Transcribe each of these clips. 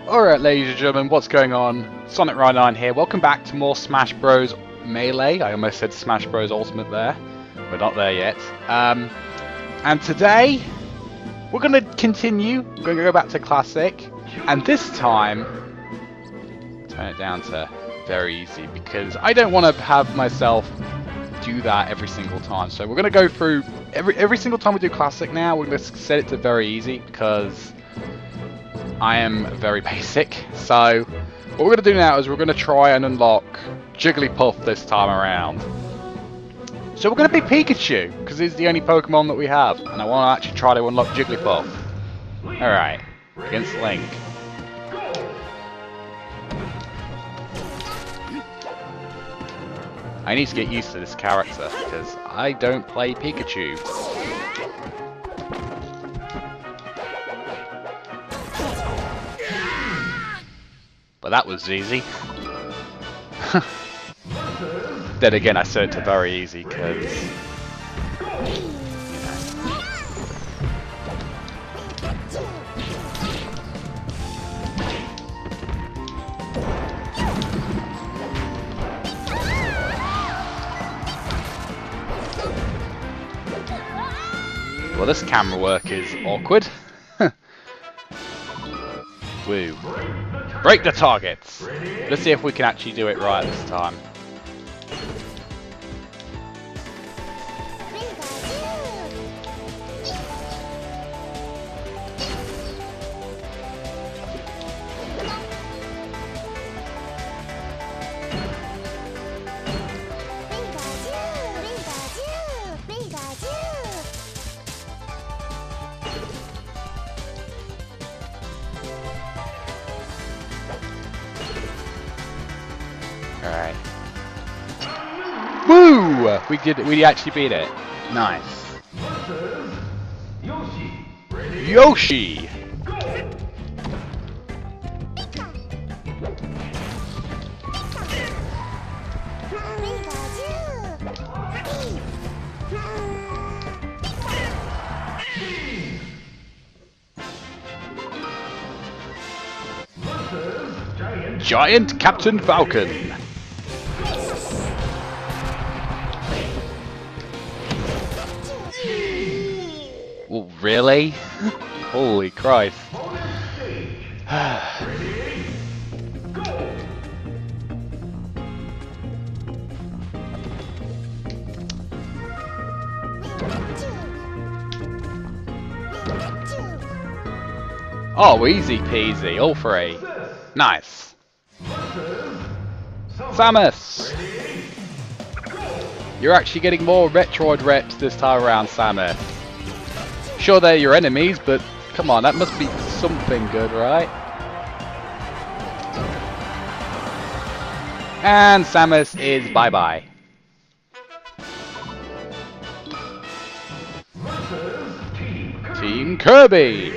Alright, ladies and gentlemen, what's going on? Sonic Ryan here. Welcome back to more Smash Bros. Melee. I almost said Smash Bros. Ultimate there. We're not there yet. And today, we're going to continue. We're going to go back to Classic. And this time, turn it down to very easy. Because I don't want to have myself do that every single time. So we're going to go through, every single time we do Classic now, we're going to set it to very easy. Because I am very basic, so what we're going to do now is we're going to try and unlock JigglyPuff this time around. So we're going to be Pikachu, because he's the only Pokemon that we have, and I want to actually try to unlock Jigglypuff. Alright, against Link. I need to get used to this character, because I don't play Pikachu. But that was easy. Then again, I set it to very easy because... Well, this camera work is awkward. Woo. Break the targets! Let's see if we can actually do it right this time. Alright. Woo! We actually beat it. Nice. Yoshi! Giant Captain Falcon! Well, really? Holy Christ. Oh, easy peasy, all three. Nice. Samus! You're actually getting more Metroid reps this time around, Samus. Sure, they're your enemies, but come on, that must be something good, right? And Samus is bye-bye. Team Kirby!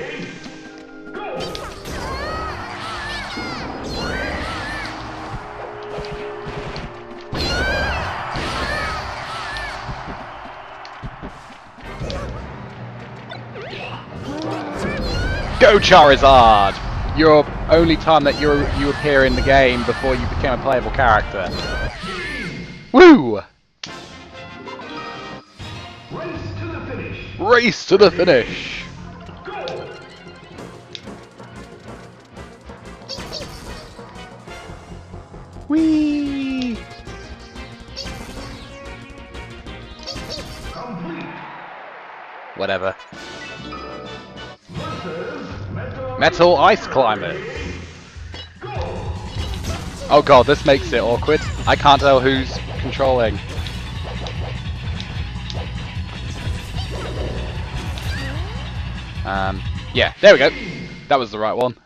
Go Charizard! Your only time that you appear in the game before you became a playable character. Woo! Race to the finish! Race to the finish! Whee! Whatever. Metal Ice Climbers. Oh god, this makes it awkward. I can't tell who's controlling. Yeah, there we go. That was the right one.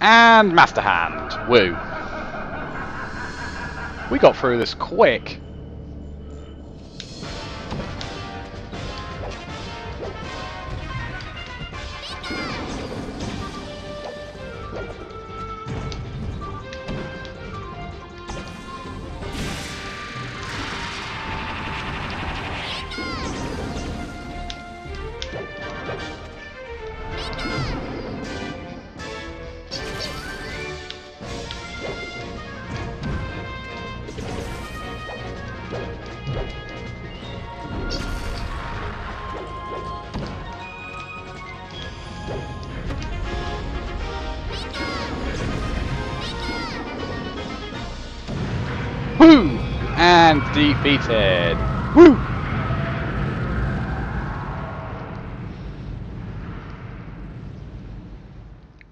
And Master Hand. Woo. We got through this quick. and defeated. Woo!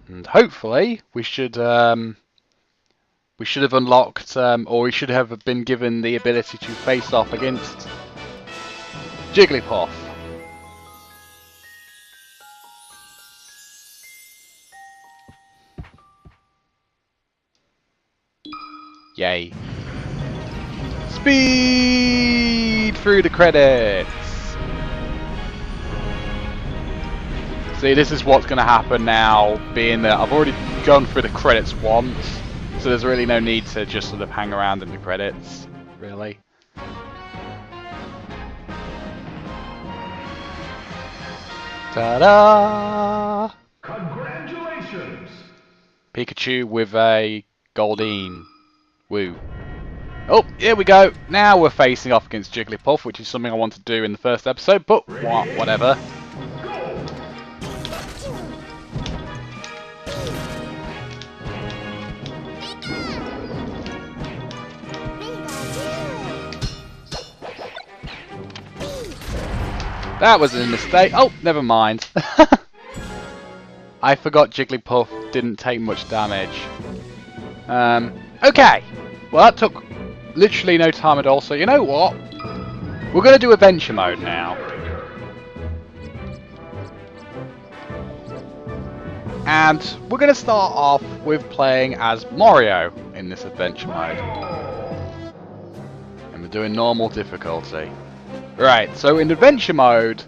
And hopefully we should have unlocked, or we should have been given the ability to face off against JigglyPuff. Yay. Speed through the credits. See, this is what's going to happen now, being that I've already gone through the credits once, so there's really no need to just sort of hang around in the credits, really. Ta-da! Congratulations! Pikachu with a Goldeen. Woo. Oh, here we go. Now we're facing off against JigglyPuff, which is something I want to do in the first episode, but whatever. That was a mistake. Oh, never mind. I forgot JigglyPuff didn't take much damage. Okay. Well, that took literally no time at all, so you know what? We're going to do adventure mode now. And we're going to start off with playing as Mario in this adventure mode. And we're doing normal difficulty. Right, so in adventure mode,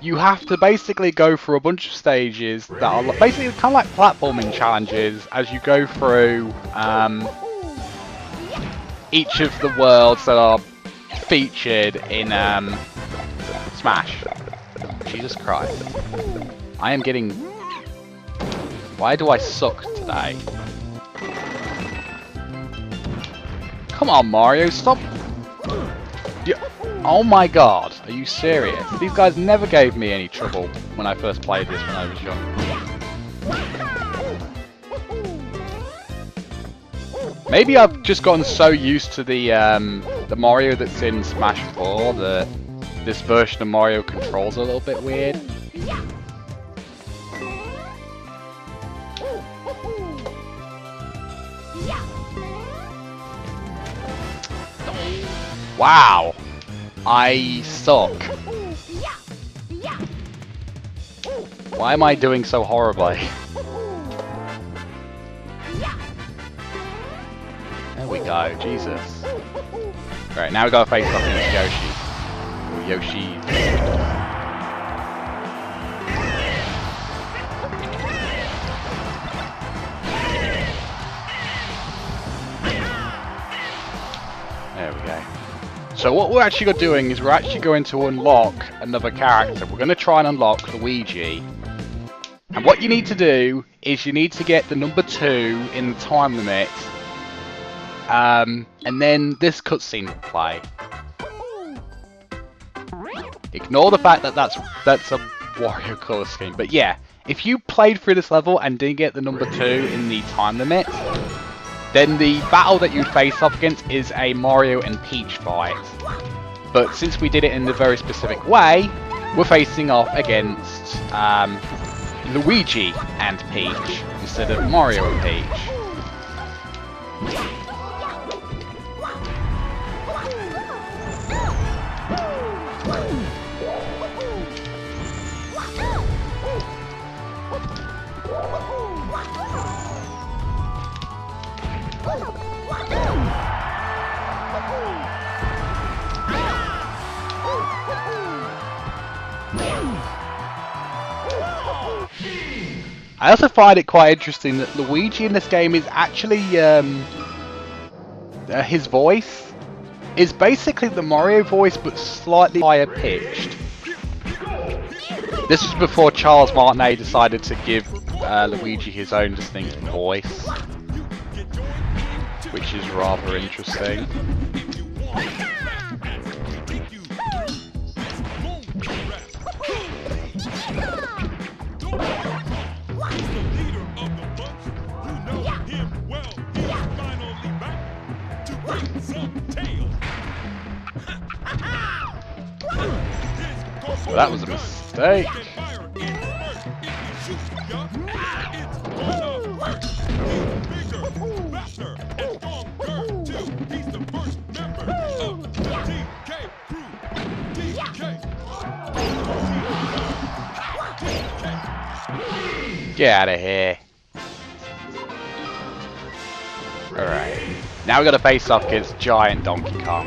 you have to basically go through a bunch of stages that are basically kind of like platforming challenges as you go through each of the worlds that are featured in Smash. Jesus Christ. I am getting... Why do I suck today? Come on, Mario, stop... Oh my god, are you serious? These guys never gave me any trouble when I first played this when I was young. Maybe I've just gotten so used to the Mario that's in Smash 4 that this version of Mario controls a little bit weird. Wow! I suck. Why am I doing so horribly? There we go, Jesus. Right, now we gotta face off against Yoshi. Yoshi. There we go. So what we're actually doing is we're actually going to unlock another character. We're going to try and unlock Luigi. And what you need to do is you need to get the number 2 in the time limit. And then this cutscene will play. Ignore the fact that that's a Wario colour scheme. But yeah, if you played through this level and didn't get the number 2 in the time limit, then the battle that you'd face off against is a Mario and Peach fight. But since we did it in a very specific way, we're facing off against Luigi and Peach instead of Mario and Peach. I also find it quite interesting that Luigi in this game is actually, his voice is basically the Mario voice but slightly higher pitched. This was before Charles Martinet decided to give Luigi his own distinct voice, which is rather interesting. But that was a mistake. Get out of here. Alright. Now we gotta face off against giant Donkey Kong.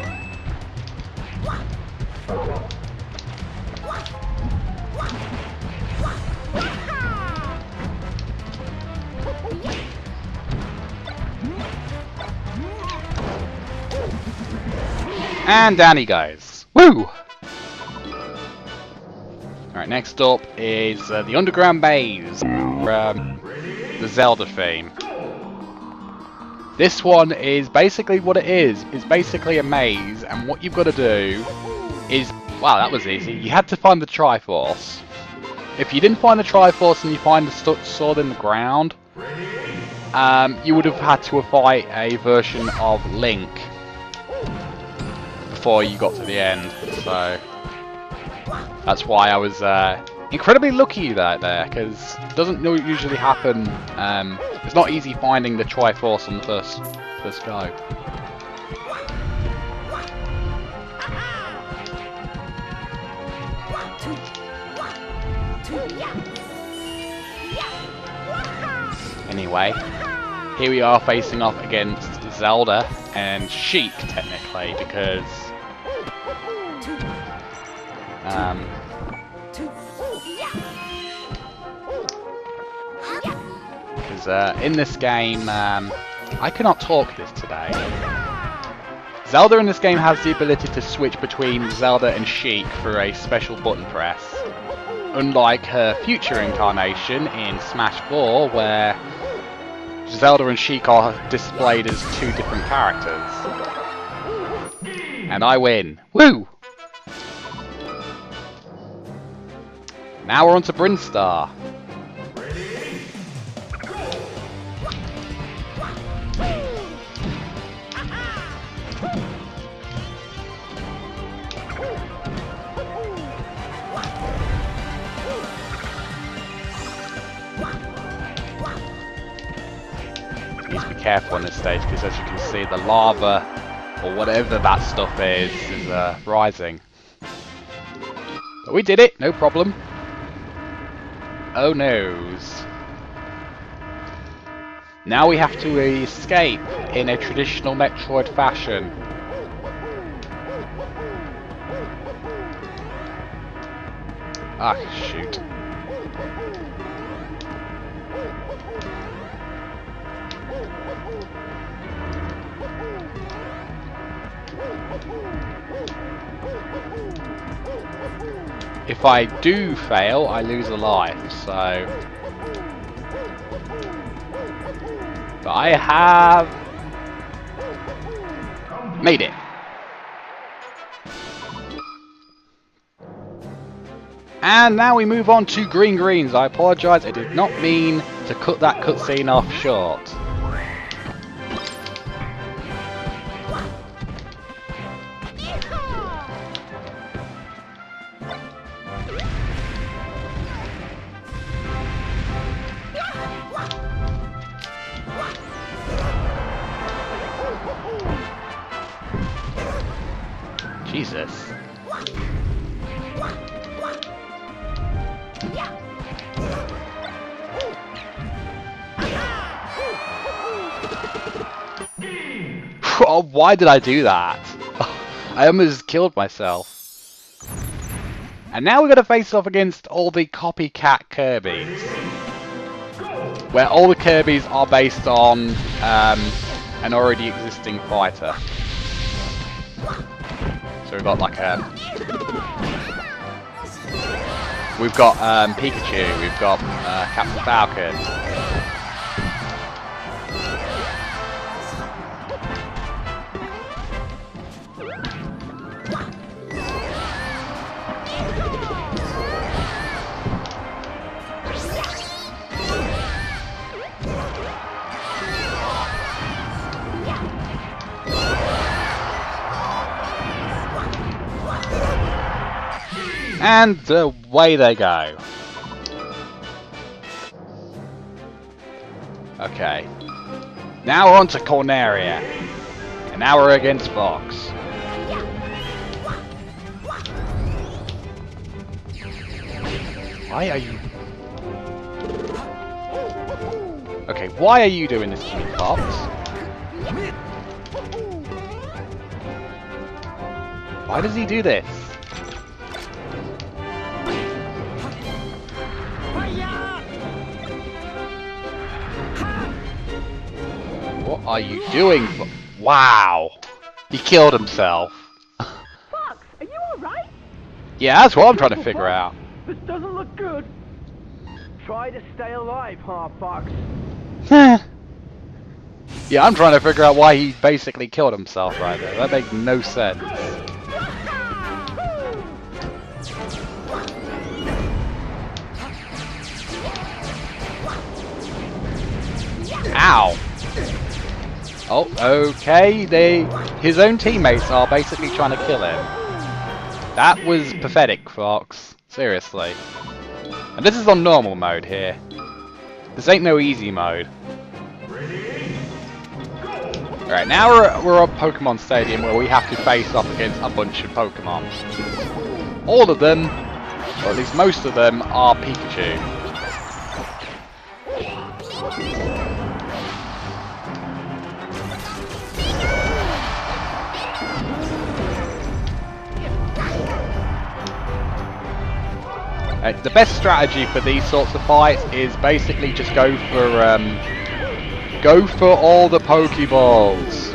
And down he goes. Woo! Alright, next up is the Underground Maze. The Zelda theme. This one is basically what it is. It's basically a maze, and what you've got to do is... Wow, that was easy. You had to find the Triforce. If you didn't find the Triforce and you find the sword in the ground, you would have had to fight a version of Link before you got to the end. So that's why I was incredibly lucky there, because it doesn't usually happen. It's not easy finding the Triforce on the first go. Anyway, here we are facing off against Zelda and Sheik, technically, because in this game, I cannot talk this today. Zelda in this game has the ability to switch between Zelda and Sheik for a special button press. Unlike her future incarnation in Smash 4, where Zelda and Sheik are displayed as two different characters. And I win. Woo! Now we're on to Brinstar. Careful on this stage, because as you can see, the lava or whatever that stuff is rising. But we did it, no problem. Oh noes. Now we have to escape in a traditional Metroid fashion. Ah, shoot. If I do fail, I lose a life, so... But I have... made it! And now we move on to Green Greens. I apologise, I did not mean to cut that cutscene off short. Jesus. Oh, why did I do that? I almost killed myself. And now we're going to face off against all the copycat Kirbys. Where all the Kirbys are based on an already existing fighter. So we've got like a... We've got Pikachu, we've got Captain Falcon. And away they go. Okay. Now we're on to Corneria. And now we're against Fox. Why are you... Okay, why are you doing this to me, Fox? Why does he do this? What are you doing? Wow! He killed himself. Fox, are you alright? Yeah, that's what I'm trying to figure out. This doesn't look good. Try to stay alive, huh, Fox? Yeah, I'm trying to figure out why he basically killed himself right there. That makes no sense. Ow! Oh, okay. His own teammates are basically trying to kill him. That was pathetic, Fox. Seriously. And this is on normal mode here. This ain't no easy mode. Alright, now we're on Pokemon Stadium where we have to face off against a bunch of Pokemon. All of them, or at least most of them, are Pikachu. The best strategy for these sorts of fights is basically just go for all the Pokeballs.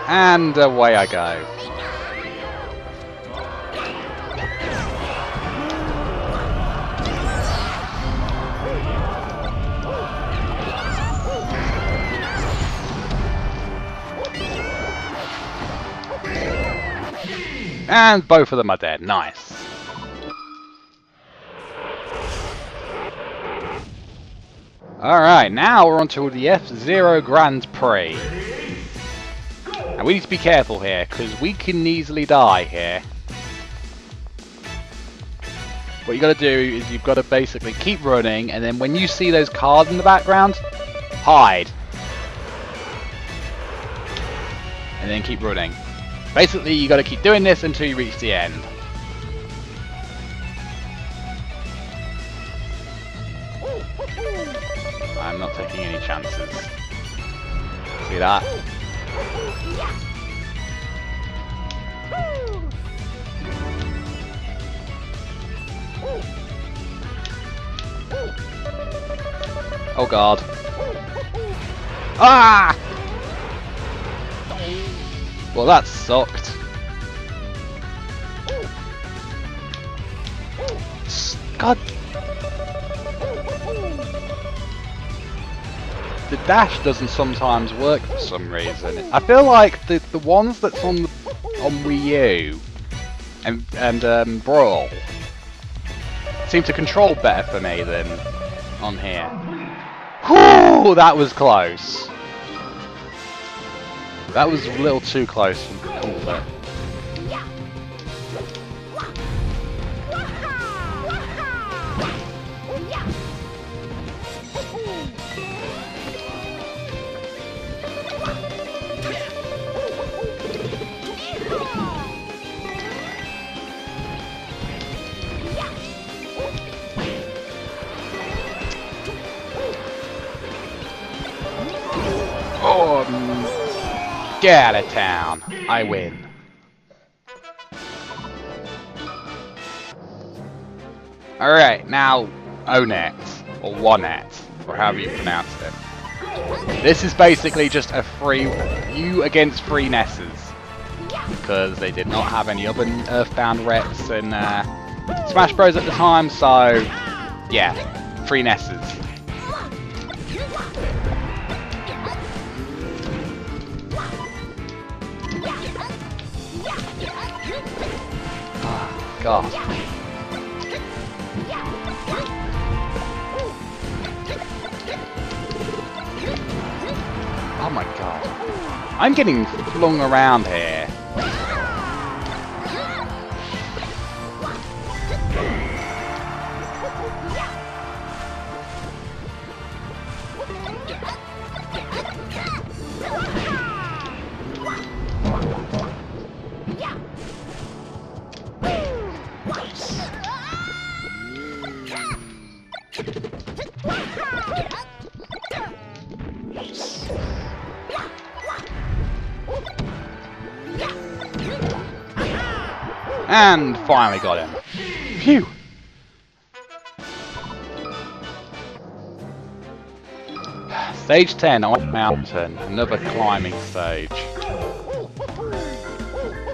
And away I go. And both of them are dead. Nice. Alright, now we're on to the FZero Grand Prix. And we need to be careful here, because we can easily die here. What you got to do is you've got to basically keep running, and then when you see those cars in the background, hide. And then keep running. Basically, you got to keep doing this until you reach the end. I'm not taking any chances. See that? Oh god. Ah! Well, that sucked. God. The dash doesn't sometimes work for some reason. I feel like the ones that's on Wii U and Brawl seem to control better for me than on here. Whew, that was close. That was a little too close for comfort. Oh, get out of town. I win. Alright, now Onet, or Wonet, or however you pronounce it. This is basically just a you against FreeNeces, because they did not have any other Earthbound reps in Smash Bros at the time, so yeah, FreeNeces. God. I'm getting flung around here. And finally got him. Phew! Stage 10 on Mountain, another climbing stage.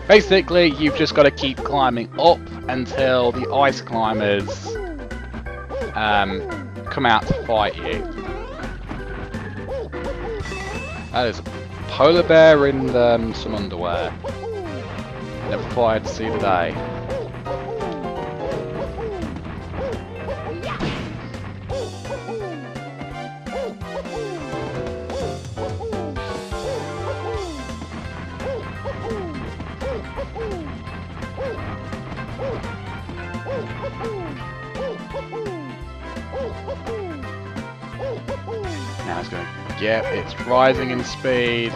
Basically, you've just got to keep climbing up until the ice climbers come out to fight you. There's a polar bear in some underwear. Never thought I'd see the day. Now it's going. Yep, it's rising in speed.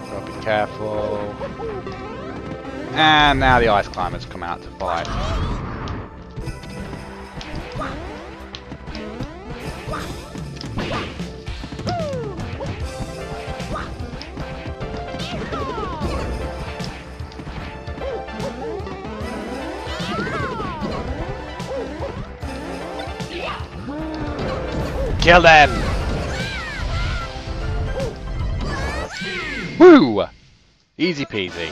Gotta be careful. And now the ice climbers come out to fight. Kill them! Woo! Easy peasy.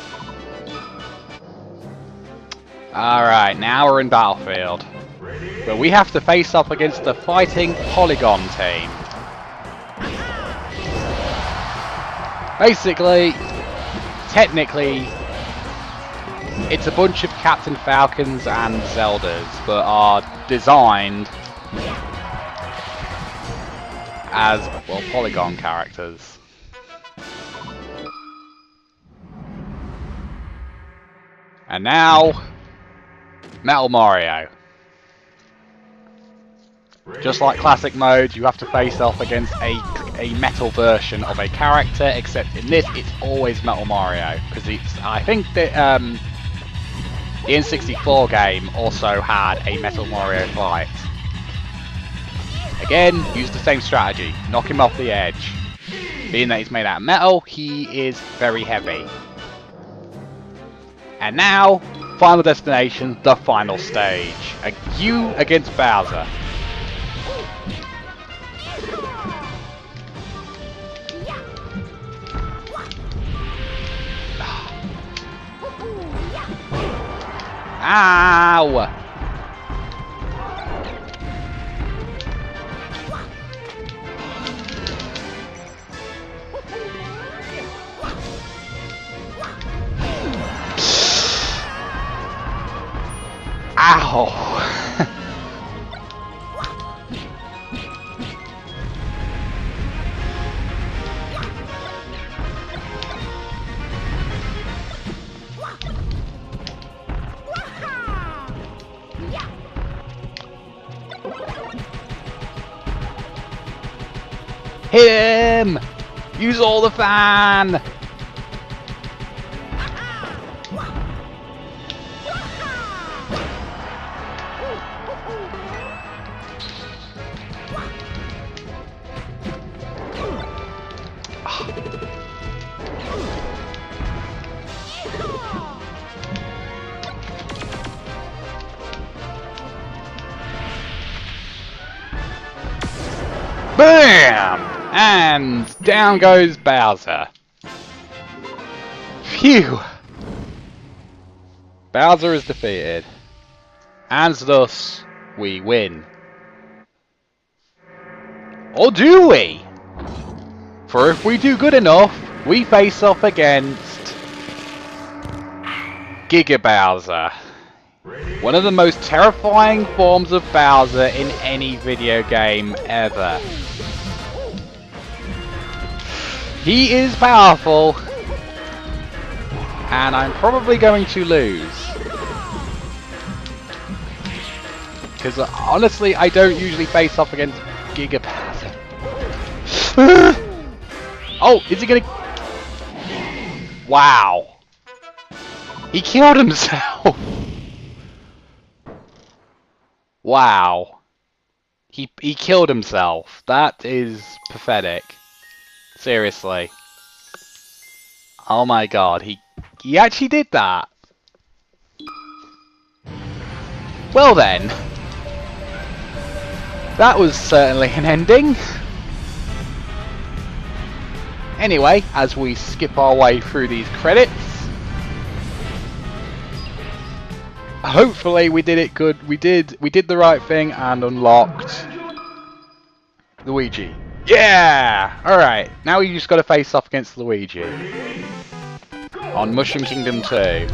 Alright, now we're in Battlefield. But we have to face off against the fighting Polygon team. Basically, technically, it's a bunch of Captain Falcons and Zeldas, but are designed as, well, Polygon characters. And now, Metal Mario. Just like classic mode, you have to face off against a metal version of a character, except in this, it's always Metal Mario. Because I think that the N64 game also had a Metal Mario fight. Again, use the same strategy. Knock him off the edge. Being that he's made out of metal, he is very heavy. And now, final destination, the final stage. You against Bowser. Ow! Ow! Hit him! Use all the fan! BAM! And down goes Bowser. Phew! Bowser is defeated. And thus, we win. Or do we? For if we do good enough, we face off against Giga Bowser. One of the most terrifying forms of Bowser in any video game ever. He is powerful, and I'm probably going to lose. Because honestly, I don't usually face off against Gigapath. Oh, is he gonna... Wow. He killed himself. Wow. He killed himself. That is pathetic. Seriously. Oh my god, he actually did that. Well then. That was certainly an ending. Anyway, as we skip our way through these credits, hopefully we did it good. We did the right thing and unlocked Luigi. Yeah! Alright, now we just got to face off against Luigi on Mushroom Kingdom 2.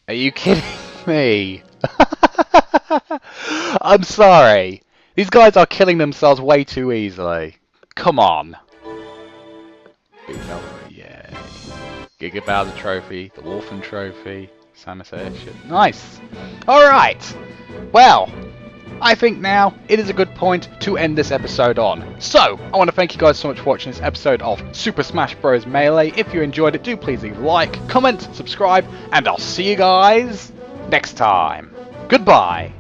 Are you kidding me? I'm sorry. These guys are killing themselves way too easily. Come on. Yeah. Giga Bowser Trophy, the Wolfen Trophy, Samus Airship. Nice. Alright. Well, I think now it is a good point to end this episode on. So, I want to thank you guys so much for watching this episode of Super Smash Bros. Melee. If you enjoyed it, do please leave a like, comment, subscribe, and I'll see you guys next time. Goodbye.